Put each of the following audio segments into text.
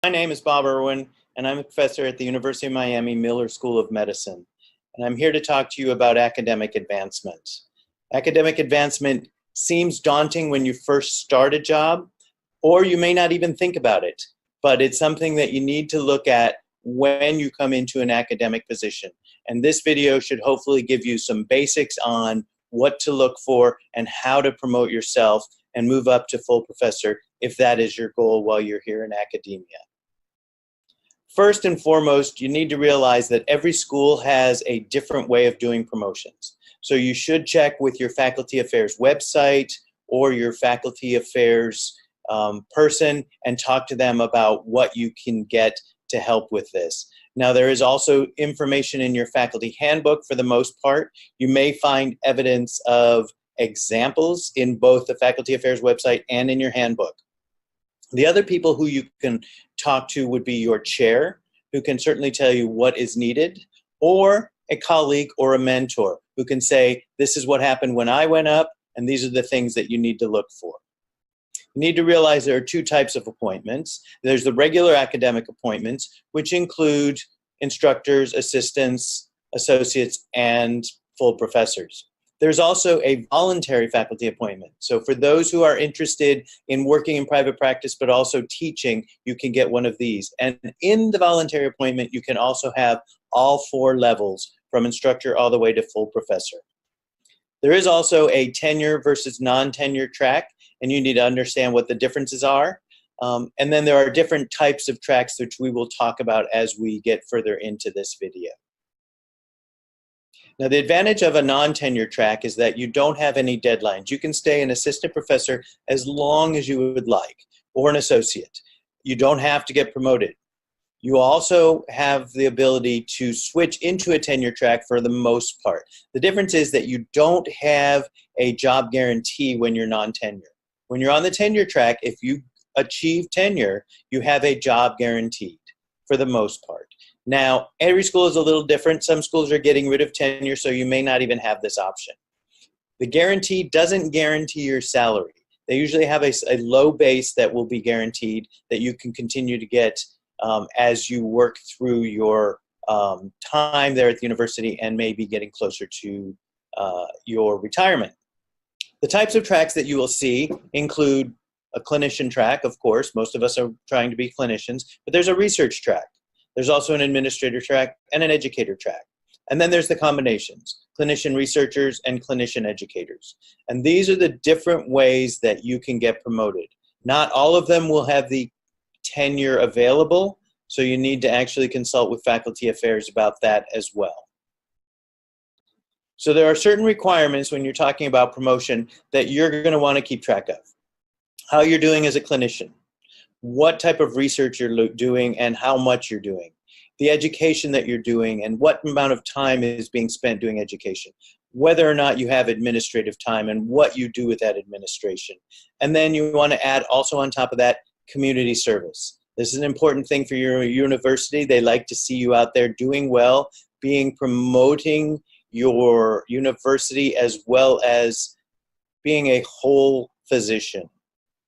My name is Bob Irwin, and I'm a professor at the University of Miami Miller School of Medicine. And I'm here to talk to you about academic advancement. Academic advancement seems daunting when you first start a job, or you may not even think about it, but it's something that you need to look at when you come into an academic position. And this video should hopefully give you some basics on what to look for and how to promote yourself and move up to full professor if that is your goal while you're here in academia. First and foremost, you need to realize that every school has a different way of doing promotions. So you should check with your faculty affairs website or your faculty affairs person and talk to them about what you can get to help with this. Now, there is also information in your faculty handbook for the most part. You may find evidence of examples in both the faculty affairs website and in your handbook. The other people who you can talk to would be your chair, who can certainly tell you what is needed, or a colleague or a mentor who can say, this is what happened when I went up, and these are the things that you need to look for. You need to realize there are two types of appointments. There's the regular academic appointments, which include instructors, assistants, associates, and full professors. There's also a voluntary faculty appointment. So for those who are interested in working in private practice but also teaching, you can get one of these. And in the voluntary appointment, you can also have all 4 levels from instructor all the way to full professor. There is also a tenure versus non-tenure track, and you need to understand what the differences are. And then there are different types of tracks which we will talk about as we get further into this video. Now, the advantage of a non-tenure track is that you don't have any deadlines. You can stay an assistant professor as long as you would like, or an associate. You don't have to get promoted. You also have the ability to switch into a tenure track for the most part. The difference is that you don't have a job guarantee when you're non-tenure. When you're on the tenure track, if you achieve tenure, you have a job guaranteed for the most part. Now, every school is a little different. Some schools are getting rid of tenure, so you may not even have this option. The guarantee doesn't guarantee your salary. They usually have a low base that will be guaranteed that you can continue to get as you work through your time there at the university and maybe getting closer to your retirement. The types of tracks that you will see include a clinician track, of course. Most of us are trying to be clinicians, but there's a research track. There's also an administrator track and an educator track. And then there's the combinations, clinician researchers and clinician educators. And these are the different ways that you can get promoted. Not all of them will have the tenure available, so you need to actually consult with faculty affairs about that as well. So there are certain requirements when you're talking about promotion that you're going to want to keep track of. How you're doing as a clinician, what type of research you're doing and how much you're doing, the education that you're doing and what amount of time is being spent doing education, whether or not you have administrative time and what you do with that administration. And then you want to add also on top of that community service. This is an important thing for your university. They like to see you out there doing well, promoting your university as well as being a whole physician.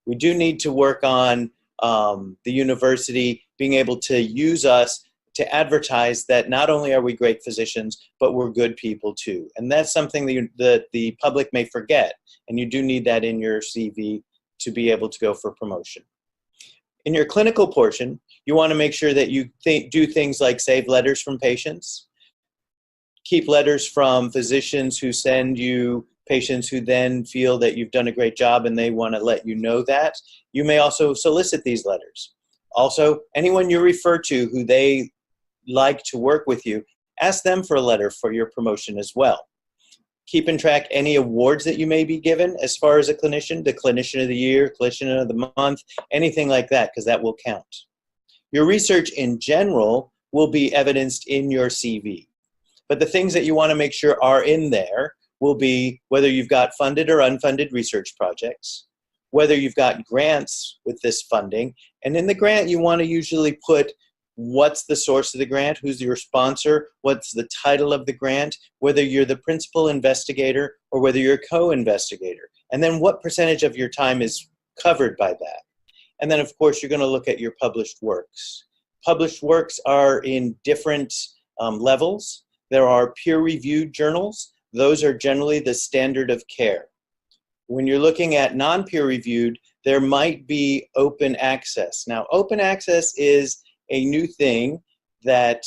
We do need to work on the university being able to use us to advertise that not only are we great physicians, but we're good people too. And that's something that the public may forget. And you do need that in your CV to be able to go for promotion. In your clinical portion, you want to make sure that you do things like save letters from patients, keep letters from physicians who send you patients who then feel that you've done a great job and they want to let you know that. You may also solicit these letters. Also, anyone you refer to who they like to work with you, ask them for a letter for your promotion as well. Keep in track any awards that you may be given as far as a clinician, the Clinician of the Year, Clinician of the Month, anything like that, because that will count. Your research in general will be evidenced in your CV. But the things that you want to make sure are in there will be whether you've got funded or unfunded research projects, whether you've got grants with this funding, and in the grant you want to usually put what's the source of the grant, who's your sponsor, what's the title of the grant, whether you're the principal investigator or whether you're a co-investigator, and then what percentage of your time is covered by that. And then, of course, you're going to look at your published works. Published works are in different levels. There are peer-reviewed journals. Those are generally the standard of care. When you're looking at non-peer-reviewed, there might be open access. Now, open access is a new thing that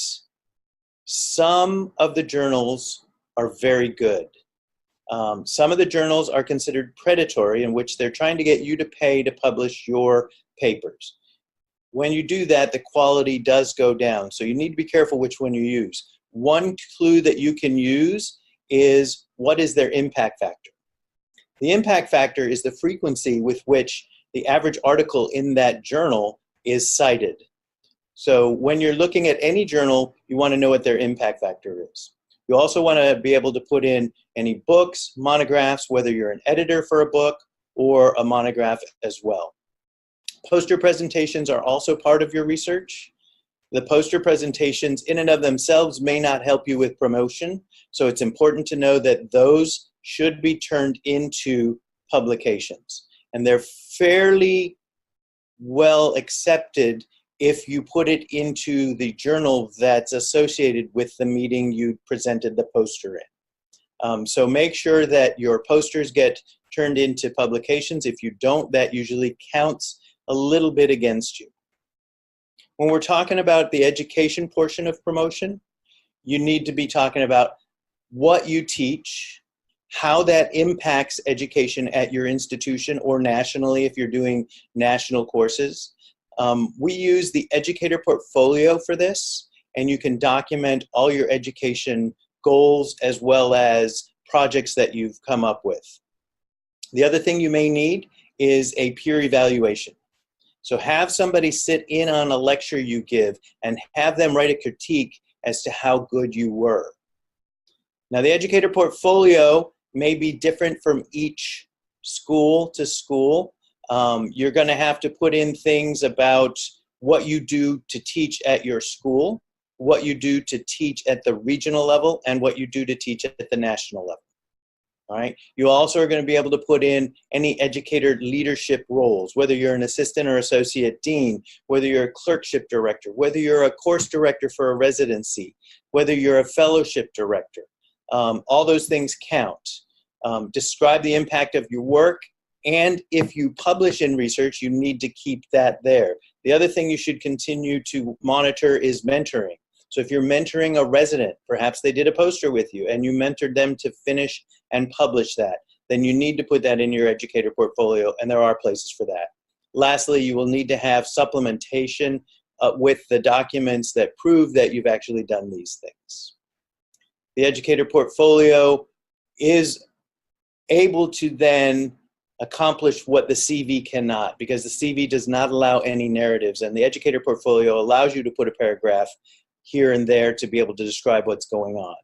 some of the journals are very good. Some of the journals are considered predatory, in which they're trying to get you to pay to publish your papers. When you do that, the quality does go down, so you need to be careful which one you use. One clue that you can use is, what is their impact factor? The impact factor is the frequency with which the average article in that journal is cited. So when you're looking at any journal, you want to know what their impact factor is. You also want to be able to put in any books, monographs, whether you're an editor for a book or a monograph as well. Poster presentations are also part of your research. The poster presentations in and of themselves may not help you with promotion, so it's important to know that those should be turned into publications. And they're fairly well accepted if you put it into the journal that's associated with the meeting you presented the poster in. So make sure that your posters get turned into publications. If you don't, that usually counts a little bit against you. When we're talking about the education portion of promotion, you need to be talking about what you teach, how that impacts education at your institution or nationally if you're doing national courses. We use the Educator Portfolio for this, and you can document all your education goals as well as projects that you've come up with. The other thing you may need is a peer evaluation. So have somebody sit in on a lecture you give and have them write a critique as to how good you were. Now, the Educator Portfolio may be different from each school to school. You're going to have to put in things about what you do to teach at your school, what you do to teach at the regional level, and what you do to teach at the national level. All right. You also are going to be able to put in any educator leadership roles, whether you're an assistant or associate dean, whether you're a clerkship director, whether you're a course director for a residency, whether you're a fellowship director. All those things count. Describe the impact of your work, and if you publish in research, you need to keep that there. The other thing you should continue to monitor is mentoring. So if you're mentoring a resident, perhaps they did a poster with you and you mentored them to finish and publish that, then you need to put that in your Educator Portfolio, and there are places for that. Lastly, you will need to have supplementation with the documents that prove that you've actually done these things. The Educator Portfolio is able to then accomplish what the CV cannot, because the CV does not allow any narratives, and the Educator Portfolio allows you to put a paragraph here and there to be able to describe what's going on.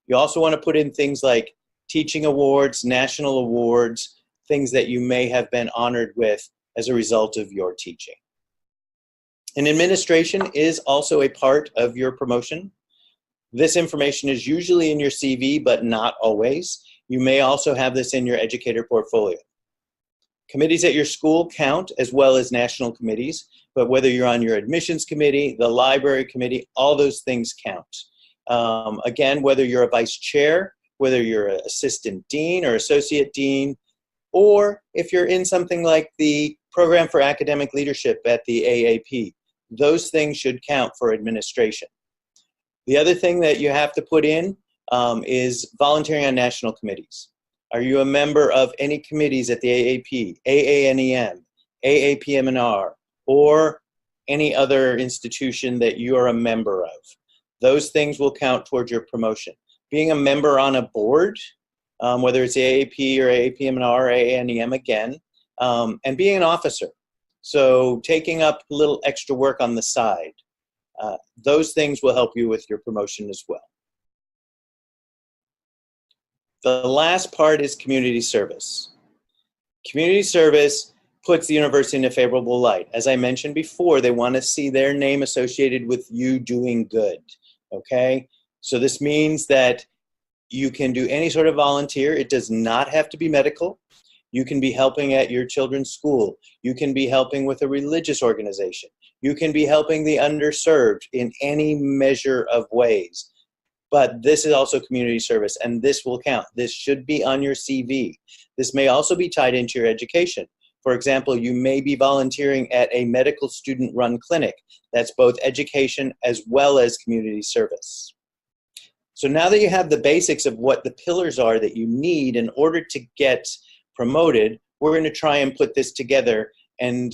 You also want to put in things like teaching awards, national awards, things that you may have been honored with as a result of your teaching. And administration is also a part of your promotion. This information is usually in your CV, but not always. You may also have this in your Educator Portfolio. Committees at your school count, as well as national committees, but whether you're on your admissions committee, the library committee, all those things count. Again, whether you're a vice chair, whether you're an assistant dean or associate dean, or if you're in something like the Program for Academic Leadership at the AAP, those things should count for administration. The other thing that you have to put in is volunteering on national committees. Are you a member of any committees at the AAP, AANEM, PM&R, or any other institution that you are a member of? Those things will count towards your promotion. Being a member on a board, whether it's AAP or PM&R or AANEM again, and being an officer. So taking up a little extra work on the side. Those things will help you with your promotion as well. The last part is community service. Community service puts the university in a favorable light. As I mentioned before, they want to see their name associated with you doing good, okay? So this means that you can do any sort of volunteer. It does not have to be medical. You can be helping at your children's school. You can be helping with a religious organization. You can be helping the underserved in any measure of ways. But this is also community service, and this will count. This should be on your CV. This may also be tied into your education. For example, you may be volunteering at a medical student-run clinic. That's both education as well as community service. So now that you have the basics of what the pillars are that you need in order to get promoted, we're going to try and put this together and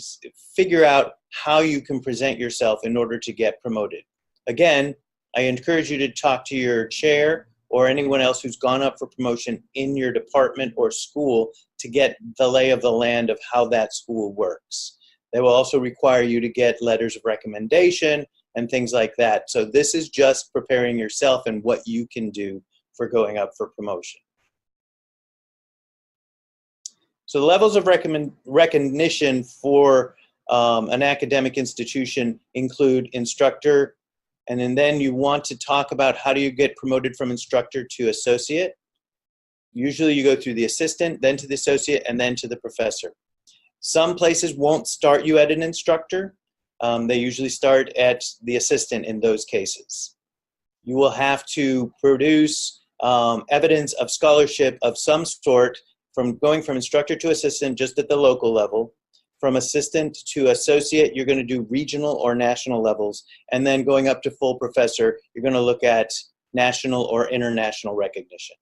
figure out how you can present yourself in order to get promoted. Again, I encourage you to talk to your chair or anyone else who's gone up for promotion in your department or school to get the lay of the land of how that school works. They will also require you to get letters of recommendation and things like that. So this is just preparing yourself and what you can do for going up for promotion. So the levels of recognition for an academic institution include instructor, and then you want to talk about how do you get promoted from instructor to associate. Usually you go through the assistant, then to the associate, and then to the professor. Some places won't start you at an instructor. They usually start at the assistant in those cases. You will have to produce evidence of scholarship of some sort from going from instructor to assistant just at the local level. From assistant to associate, you're going to do regional or national levels. And then going up to full professor, you're going to look at national or international recognition.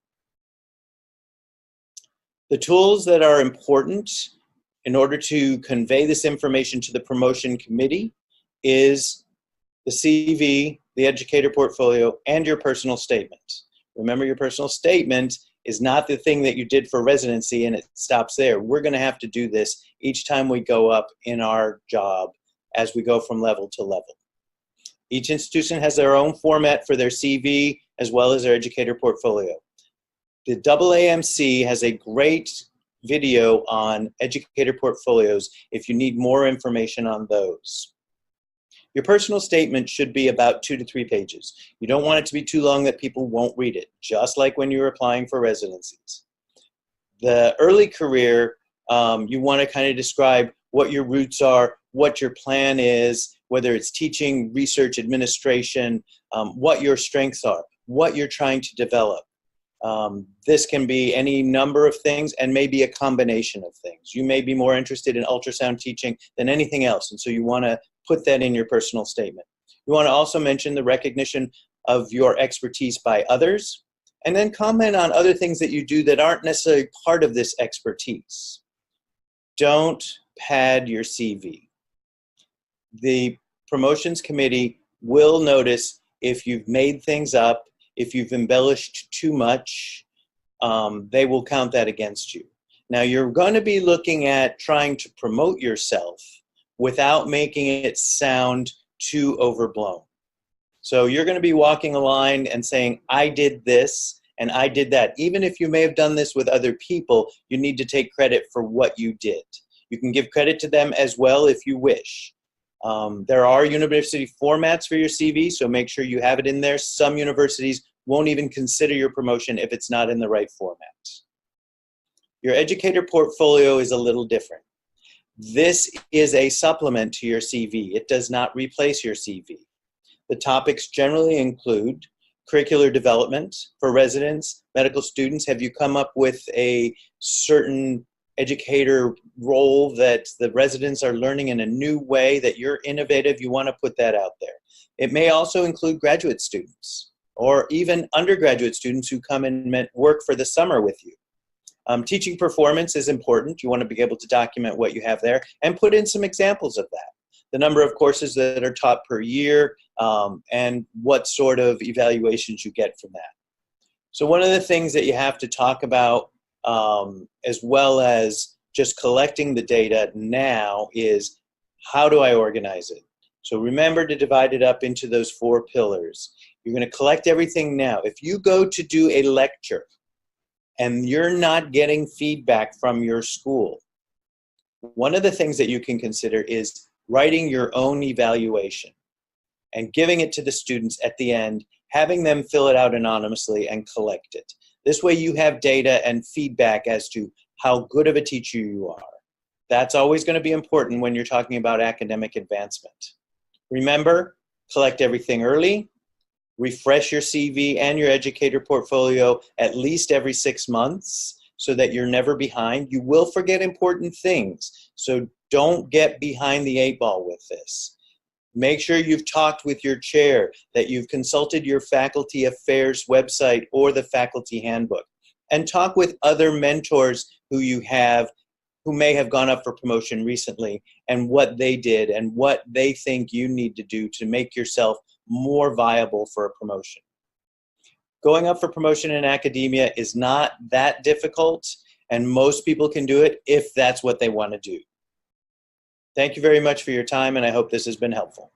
The tools that are important in order to convey this information to the promotion committee is the CV, the educator portfolio, and your personal statement. Remember, your personal statement is not the thing that you did for residency and it stops there. We're going to have to do this each time we go up in our job as we go from level to level. Each institution has their own format for their CV as well as their educator portfolio. The AAMC has a great video on educator portfolios if you need more information on those. Your personal statement should be about 2 to 3 pages. You don't want it to be too long that people won't read it, just like when you're applying for residencies. The early career, you want to kind of describe what your roots are, what your plan is, whether it's teaching, research, administration, what your strengths are, what you're trying to develop. This can be any number of things and maybe a combination of things. You may be more interested in ultrasound teaching than anything else, and so you want to put that in your personal statement. You want to also mention the recognition of your expertise by others, and then comment on other things that you do that aren't necessarily part of this expertise. Don't pad your CV. The promotions committee will notice if you've made things up, if you've embellished too much, they will count that against you. Now, you're going to be looking at trying to promote yourself without making it sound too overblown. So you're going to be walking a line and saying, I did this and I did that. Even if you may have done this with other people, you need to take credit for what you did. You can give credit to them as well if you wish. There are university formats for your CV, so make sure you have it in there. Some universities won't even consider your promotion if it's not in the right format. Your educator portfolio is a little different. This is a supplement to your CV. It does not replace your CV. The topics generally include curricular development for residents, medical students. Have you come up with a certain educator role that the residents are learning in a new way, that you're innovative? You want to put that out there. It may also include graduate students or even undergraduate students who come and work for the summer with you. Teaching performance is important. You want to be able to document what you have there and put in some examples of that. The number of courses that are taught per year and what sort of evaluations you get from that. So one of the things that you have to talk about as well as just collecting the data now is how do I organize it? So remember to divide it up into those 4 pillars. You're going to collect everything now. If you go to do a lecture and you're not getting feedback from your school, one of the things that you can consider is writing your own evaluation and giving it to the students at the end, having them fill it out anonymously and collect it. This way you have data and feedback as to how good of a teacher you are. That's always going to be important when you're talking about academic advancement. Remember, collect everything early, refresh your CV and your educator portfolio at least every 6 months so that you're never behind. You will forget important things, so don't get behind the 8 ball with this. Make sure you've talked with your chair, that you've consulted your faculty affairs website or the faculty handbook, and talk with other mentors who you have who may have gone up for promotion recently and what they did and what they think you need to do to make yourself more viable for a promotion. Going up for promotion in academia is not that difficult, and most people can do it if that's what they want to do. Thank you very much for your time, and I hope this has been helpful.